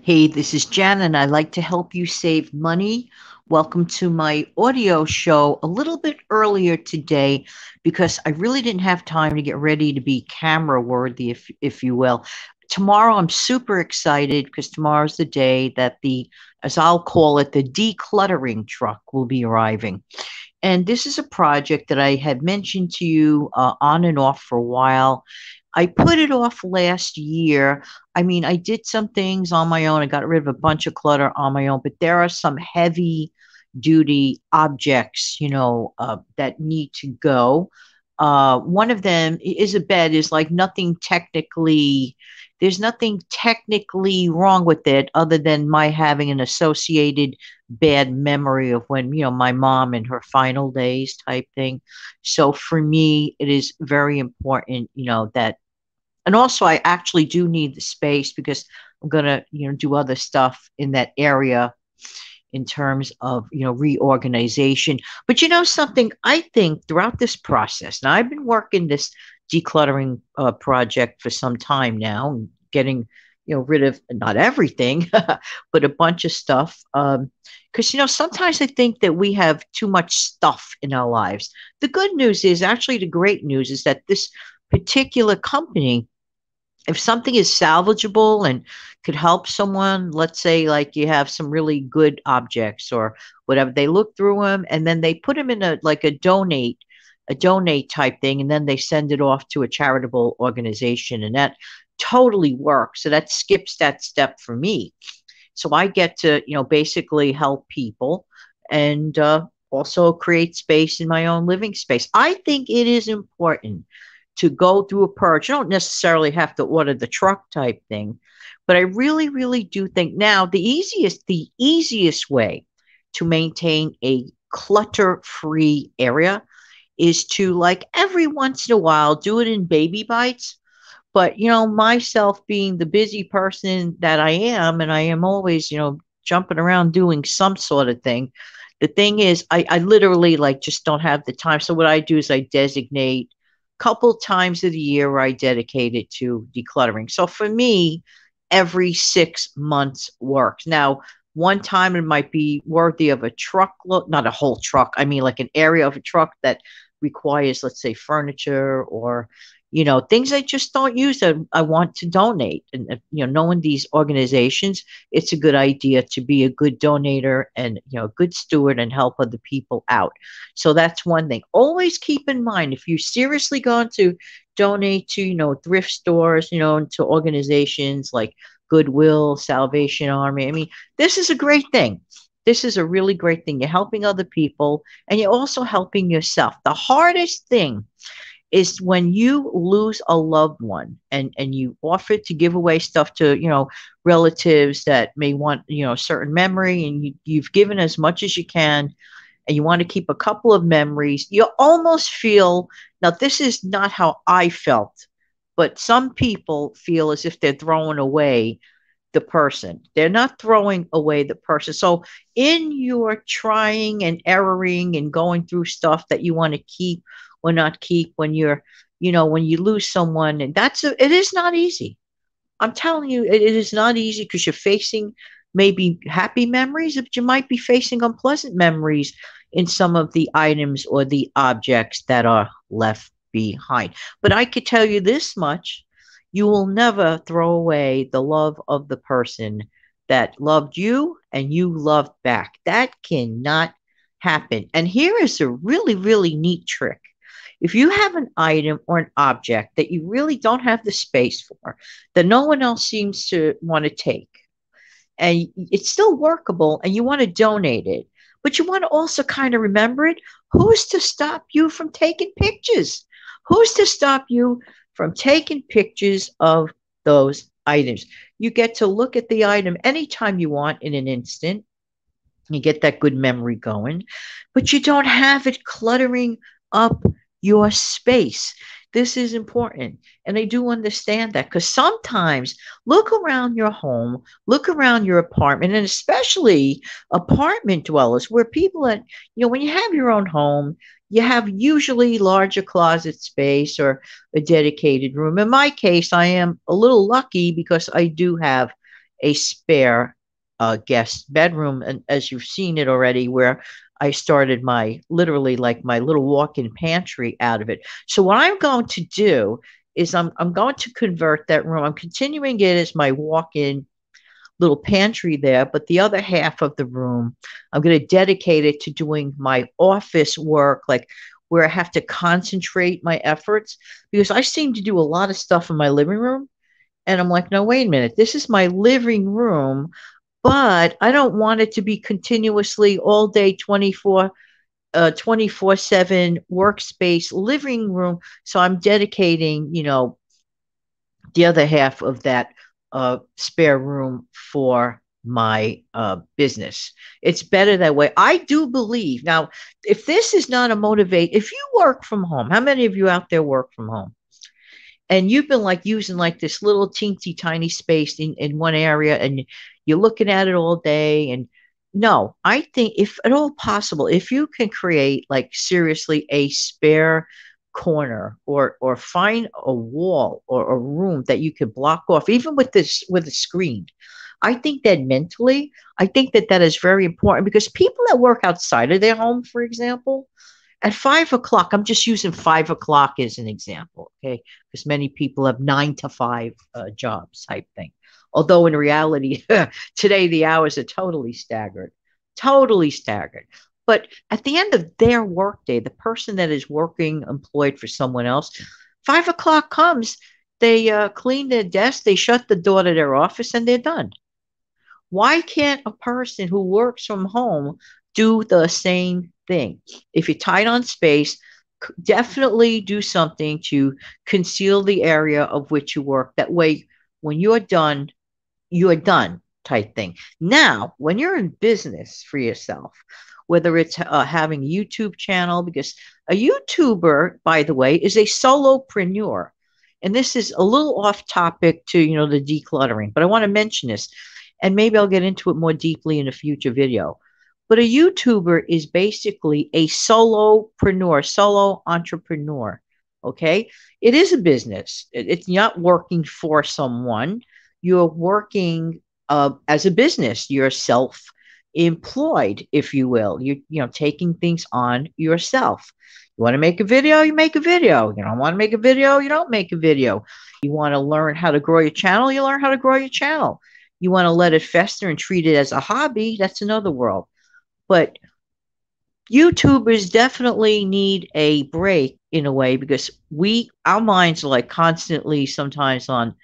Hey, this is Jan, and I like to help you save money. Welcome to my audio show a little bit earlier today because I really didn't have time to get ready to be camera worthy, if you will. Tomorrow, I'm super excited because tomorrow's the day that as I'll call it, the decluttering truck will be arriving. And this is a project that I had mentioned to you on and off for a while. I put it off last year. I mean, I did some things on my own. I got rid of a bunch of clutter on my own, but there are some heavy duty objects, that need to go. One of them is a bed, is like there's nothing technically wrong with it other than my having an associated bad memory of when, my mom in her final days type thing. So for me, it is very important, and also I actually do need the space because I'm going to, do other stuff in that area in terms of, reorganization. But something, I think throughout this process, now I've been working this decluttering project for some time now, and getting, rid of not everything, but a bunch of stuff. Because, sometimes I think that we have too much stuff in our lives. The good news is, actually, the great news is that this particular company, if something is salvageable and could help someone, let's say like you have some really good objects or whatever, they look through them and then they put them in a donate type thing, and then they send it off to a charitable organization, and that totally works. So that skips that step for me. So I get to, basically help people and also create space in my own living space. I think it is important to go through a purge. You don't necessarily have to order the truck type thing, but I really, really do think now the easiest way to maintain a clutter-free area is to, like, every once in a while do it in baby bites. But myself being the busy person that I am, and I am always, jumping around doing some sort of thing. The thing is, I literally like just don't have the time. So what I do is I designate couple times of the year where I dedicate it to decluttering. So for me, every 6 months works. Now, one time it might be worthy of a truckload, not a whole truck. I mean, like an area of a truck that requires, let's say, furniture or, things I just don't use that I want to donate. And, knowing these organizations, it's a good idea to be a good donator and, a good steward and help other people out. So that's one thing. Always keep in mind, if you're seriously going to donate to, thrift stores, to organizations like Goodwill, Salvation Army. I mean, this is a great thing. This is a really great thing. You're helping other people and you're also helping yourself. The hardest thing is when you lose a loved one and you offer to give away stuff to, relatives that may want, a certain memory, and you've given as much as you can and you want to keep a couple of memories. You almost feel, now this is not how I felt, but some people feel as if they're throwing away the person. They're not throwing away the person. So in your trying and erroring and going through stuff that you want to keep or not keep, when when you lose someone, and it is not easy. I'm telling you, it is not easy because you're facing maybe happy memories, but you might be facing unpleasant memories in some of the items or the objects that are left behind. But I could tell you this much: you will never throw away the love of the person that loved you and you loved back. That cannot happen. And here is a really, really neat trick. If you have an item or an object that you really don't have the space for, that no one else seems to want to take, and it's still workable and you want to donate it, but you want to also kind of remember it, who's to stop you from taking pictures? Who's to stop you from taking pictures of those items? You get to look at the item anytime you want in an instant. You get that good memory going, but you don't have it cluttering up your space. This is important. And I do understand that because sometimes look around your home, look around your apartment, and especially apartment dwellers where people that, when you have your own home, you have usually larger closet space or a dedicated room. In my case, I am a little lucky because I do have a spare guest bedroom. And as you've seen it already, where I started my literally like my little walk-in pantry out of it. So what I'm going to do is I'm going to convert that room. I'm continuing it as my walk-in little pantry there, but the other half of the room, I'm going to dedicate it to doing my office work, like where I have to concentrate my efforts, because I seem to do a lot of stuff in my living room. And I'm like, no, wait a minute. This is my living room, but I don't want it to be continuously all day 24/7 workspace living room. So I'm dedicating, the other half of that spare room for my business. It's better that way. I do believe. Now, if this is not a motivate, if you work from home, how many of you out there work from home? And you've been like using like this little teensy tiny space in one area, and you're looking at it all day. And no, I think if at all possible, if you can create like seriously a spare corner, or find a wall or a room that you could block off, even with this with a screen. I think that mentally, I think that that is very important, because people that work outside of their home, for example, at 5 o'clock, I'm just using 5 o'clock as an example, okay? Because many people have 9 to 5 jobs type thing. Although in reality, today the hours are totally staggered, totally staggered. But at the end of their workday, the person that is working employed for someone else, 5 o'clock comes, they clean their desk, they shut the door to their office, and they're done. Why can't a person who works from home do the same thing? If you're tight on space, definitely do something to conceal the area of which you work. That way, when you're done type thing. Now, when you're in business for yourself, whether it's having a YouTube channel, because a YouTuber, by the way, is a solopreneur. And this is a little off topic to, the decluttering, but I want to mention this, and maybe I'll get into it more deeply in a future video. But a YouTuber is basically a solopreneur, solo entrepreneur. Okay. It is a business. It's not working for someone. You're working as a business. You're self employed, if you will. You taking things on yourself. You want to make a video, you make a video. You don't want to make a video, you don't make a video. You want to learn how to grow your channel, you learn how to grow your channel. You want to let it fester and treat it as a hobby, that's another world. But YouTubers definitely need a break in a way, because our minds are like constantly sometimes on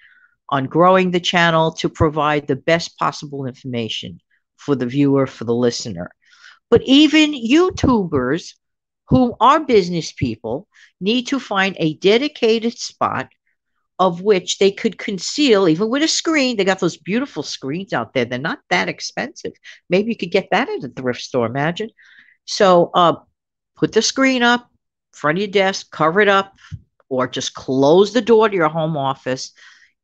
growing the channel to provide the best possible information for the viewer, for the listener. But even YouTubers who are business people need to find a dedicated spot of which they could conceal, even with a screen. They got those beautiful screens out there. They're not that expensive. Maybe you could get that at a thrift store, imagine. So put the screen up in front of your desk, cover it up, or just close the door to your home office.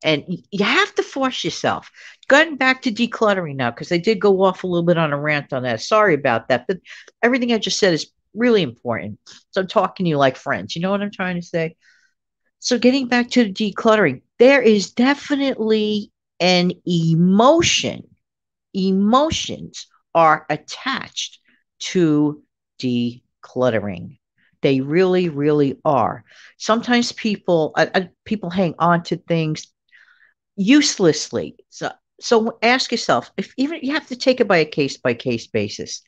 And you have to force yourself. Going back to decluttering now, because I did go off a little bit on a rant on that. Sorry about that. But everything I just said is really important. So I'm talking to you like friends. You know what I'm trying to say? So getting back to the decluttering, there is definitely an emotion. Emotions are attached to decluttering. They really, really are. Sometimes people hang on to things uselessly. So ask yourself, if even you have to take it by case basis.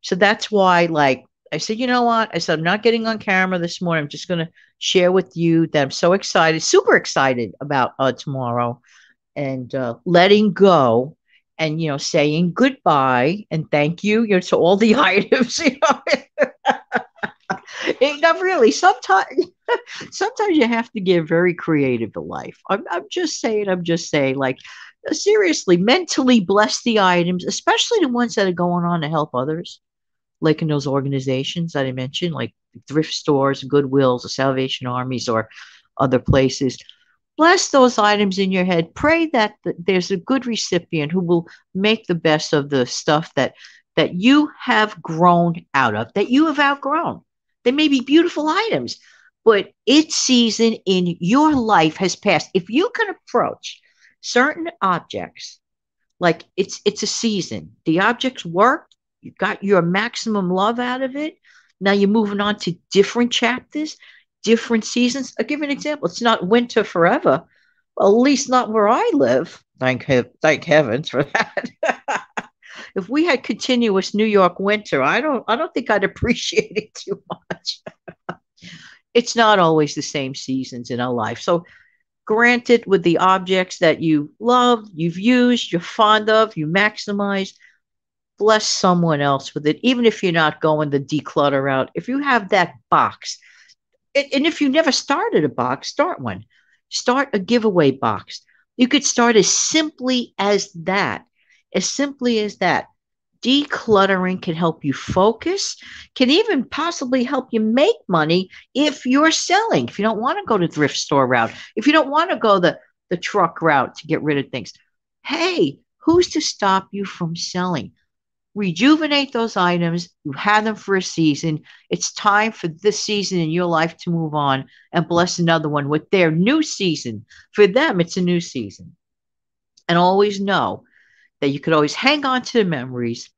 So that's why, like I said, you know what? I said, I'm not getting on camera this morning. I'm just going to share with you that I'm so excited, super excited about tomorrow, and letting go, and, saying goodbye and thank you, to all the items, Not really. Sometimes you have to get very creative in life. I'm just saying, like, seriously, mentally bless the items, especially the ones that are going on to help others, like in those organizations that I mentioned, like thrift stores, Goodwills, or Salvation Armies, or other places. Bless those items in your head. Pray that there's a good recipient who will make the best of the stuff that you have grown out of, that you have outgrown. They may be beautiful items, but its season in your life has passed. If you can approach certain objects Like it's a season. The objects worked. You got your maximum love out of it. Now you're moving on to different chapters, different seasons. I'll give you an example. It's not winter forever. Well, at least not where I live. Thank heavens for that. If we had continuous New York winter, I don't think I'd appreciate it too much. It's not always the same seasons in our life. So granted, with the objects that you love, you've used, you're fond of, you maximize, bless someone else with it, even if you're not going the declutter route. If you have that box, and if you never started a box, start one. Start a giveaway box. You could start as simply as that. As simply as that. Decluttering can help you focus, can even possibly help you make money if you're selling. If you don't want to go the thrift store route, if you don't want to go the truck route to get rid of things, hey, who's to stop you from selling? Rejuvenate those items. You had them for a season. It's time for this season in your life to move on and bless another one with their new season. For them, it's a new season. And always know that you could always hang on to the memories.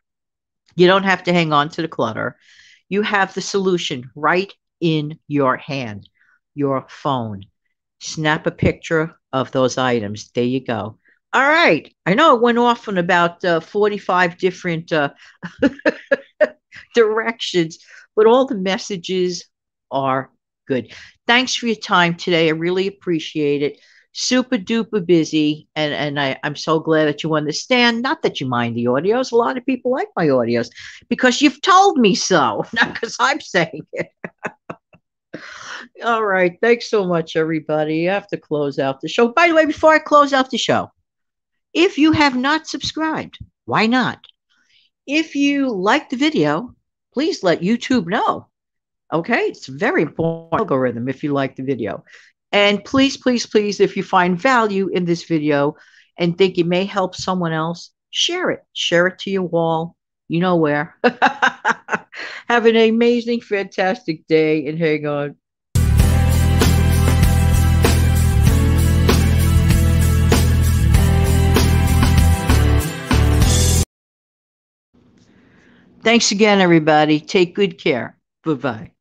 You don't have to hang on to the clutter. You have the solution right in your hand, your phone. Snap a picture of those items. There you go. All right. I know it went off on about 45 different directions, but all the messages are good. Thanks for your time today. I really appreciate it. Super duper busy, and I'm so glad that you understand. Not that you mind the audios. A lot of people like my audios because you've told me so, not because I'm saying it. All right. Thanks so much, everybody. I have to close out the show. By the way, before I close out the show, if you have not subscribed, why not? If you like the video, please let YouTube know. Okay, it's a very important algorithm if you like the video. And please, please, please, if you find value in this video and think it may help someone else, share it. Share it to your wall. You know where. Have an amazing, fantastic day and hang on. Thanks again, everybody. Take good care. Bye-bye.